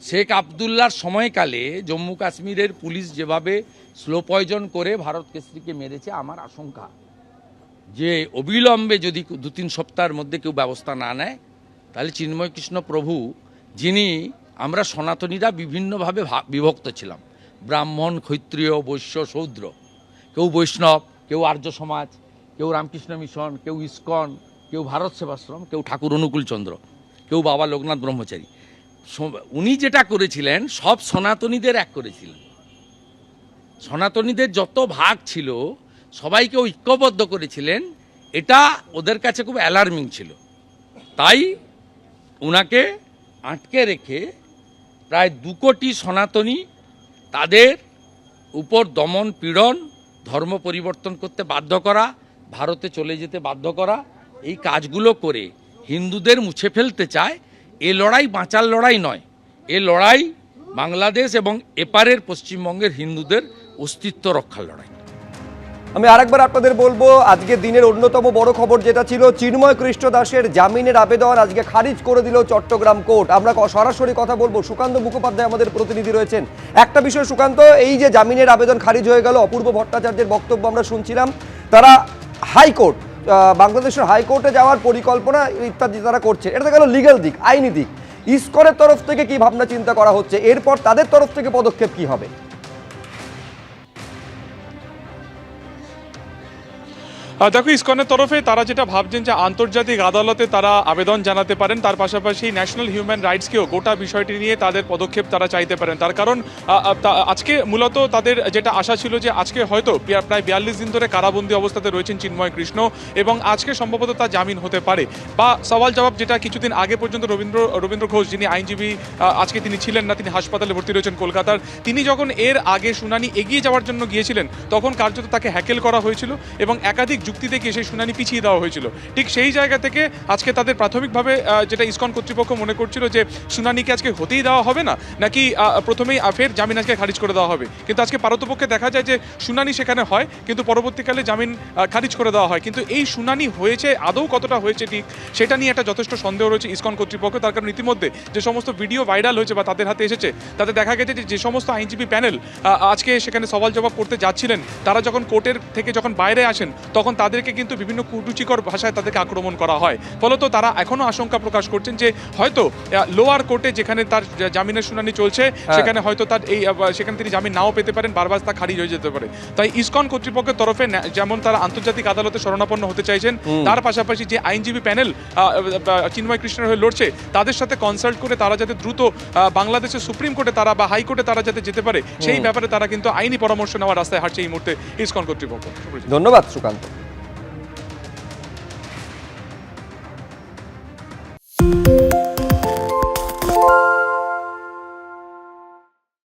শেখ আবদুল্লার সময়কালে জম্মু কাশ্মীরের পুলিশ যেভাবে স্লো পয়জন করে ভারত কেশরীকে মেরেছে, আমার আশঙ্কা যে অবিলম্বে যদি 2-3 সপ্তাহের মধ্যে কেউ ব্যবস্থা না নেয়, তাহলে চিন্ময় কৃষ্ণ প্রভু, যিনি আমরা সনাতনীরা বিভিন্নভাবে বিভক্ত ছিলাম, ব্রাহ্মণ, ক্ষত্রিয়, বৈশ্য, শূদ্র, কেউ বৈষ্ণব, কেউ আর্য সমাজ, কেউ রামকৃষ্ণ মিশন, কেউ ইস্কন, কেউ ভারত সেবাশ্রম, কেউ ঠাকুর অনুকূলচন্দ্র, কেউ বাবা লোকনাথ ব্রহ্মচারী। উনি যেটা করেছিলেন সব সনাতনীদের এক করেছিলেন। সনাতনীদের যত ভাগ ছিল সবাইকে ঐক্যবদ্ধ করেছিলেন। এটা ওদের কাছে খুব অ্যালার্মিং ছিল। তাই ওনাকে আটকে রেখে প্রায় 2 কোটি সনাতনী, তাদের উপর দমন পীড়ন, ধর্ম পরিবর্তন করতে বাধ্য করা, ভারতে চলে যেতে বাধ্য করা, এই কাজগুলো করে হিন্দুদের মুছে ফেলতে চায়। এ লড়াই বাঁচার লড়াই নয়, এ লড়াই বাংলাদেশ এবং এপারের পশ্চিমবঙ্গের হিন্দুদের অস্তিত্ব রক্ষার লড়াই। আমি আরেকবার আপনাদের বলবো, আজকে দিনের অন্যতম বড় খবর যেটা ছিল, চিন্ময় কৃষ্ণ দাসের জামিনের আবেদন আজকে খারিজ করে দিল চট্টগ্রাম কোর্ট। আমরা সরাসরি কথা বলবো, সুকান্ত মুখোপাধ্যায় আমাদের প্রতিনিধি রয়েছেন। একটা বিষয় সুকান্ত, এই যে জামিনের আবেদন খারিজ হয়ে গেল, অপূর্ব ভট্টাচার্যের বক্তব্য আমরা শুনছিলাম, তারা হাইকোর্ট, বাংলাদেশের হাইকোর্টে যাওয়ার পরিকল্পনা ইত্যাদি তারা করছে। এটা তো গেল লিগ্যাল দিক, আইনি দিক। ইসকনের তরফ থেকে কি ভাবনা চিন্তা করা হচ্ছে, এরপর তাদের তরফ থেকে পদক্ষেপ কি হবে? দেখো, ইসকনের তরফে তারা যেটা ভাবছেন যে আন্তর্জাতিক আদালতে তারা আবেদন জানাতে পারেন, তার পাশাপাশি ন্যাশনাল হিউম্যান রাইটসকেও গোটা বিষয়টি নিয়ে তাদের পদক্ষেপ তারা চাইতে পারেন। তার কারণ আজকে মূলত তাদের যেটা আশা ছিল যে আজকে হয়তো প্রায় 42 দিন ধরে কারাবন্দী অবস্থাতে রয়েছেন চিন্ময় কৃষ্ণ, এবং আজকে সম্ভবত তার জামিন হতে পারে। বা সওয়াল জবাব যেটা কিছুদিন আগে পর্যন্ত রবীন্দ্র ঘোষ, যিনি আইনজীবী, আজকে তিনি ছিলেন না, তিনি হাসপাতালে ভর্তি রয়েছেন কলকাতার, তিনি যখন এর আগে শুনানি এগিয়ে যাওয়ার জন্য গিয়েছিলেন তখন কার্যত তাকে হ্যাকেল করা হয়েছিল এবং একাধিক যুক্তি দেখে সেই শুনানি পিছিয়ে দেওয়া হয়েছিল। ঠিক সেই জায়গা থেকে আজকে তাদের প্রাথমিকভাবে যেটা ইসকন কর্তৃপক্ষ মনে করছিল যে শুনানিকে আজকে হতেই দেওয়া হবে না, নাকি প্রথমেই ফের জামিন আজকে খারিজ করে দেওয়া হবে। কিন্তু আজকে পারতপক্ষে দেখা যায় যে শুনানি সেখানে হয়, কিন্তু পরবর্তীকালে জামিন খারিজ করে দেওয়া হয়। কিন্তু এই শুনানি হয়েছে, আদৌ কতটা হয়েছে ঠিক সেটা নিয়ে একটা যথেষ্ট সন্দেহ রয়েছে ইসকন কর্তৃপক্ষ। তার কারণ ইতিমধ্যে যে সমস্ত ভিডিও ভাইরাল হয়েছে বা তাদের হাতে এসেছে, তাতে দেখা গেছে যে সমস্ত আইনজীবী প্যানেল আজকে সেখানে সওয়াল জবাব করতে যাচ্ছিলেন, তারা যখন কোর্টের থেকে যখন বাইরে আসেন তখন তাদেরকে কিন্তু বিভিন্ন কুরুচিকর ভাষায় তাদেরকে আক্রমণ করা হয়। ফলত তারা এখনো আশঙ্কা প্রকাশ করছেন যে হয়তো লোয়ার কোর্টে যেখানে তার জামিনের শুনানি চলছে সেখানে হয়তো তার সেখানে তিনি জামিন নাও পেতে পারেন, বারবার তা খারিজ হয়ে যেতে পারে। তাই ইসকন কর্তৃপক্ষের তরফে যেমন তারা আন্তর্জাতিক আদালতে শরণাপন্ন হতে চাইছেন, তার পাশাপাশি যে আইনজীবী প্যানেল চিন্ময় কৃষ্ণের হয়ে লড়ছে তাদের সাথে কনসাল্ট করে তারা যাতে দ্রুত বাংলাদেশের সুপ্রিম কোর্টে তারা বা হাইকোর্টে তারা যাতে যেতে পারে সেই ব্যাপারে তারা কিন্তু আইনি পরামর্শ নেওয়ার রাস্তায় হাঁটছে এই মুহূর্তে ইসকন কর্তৃপক্ষ। ধন্যবাদ সুকান্ত।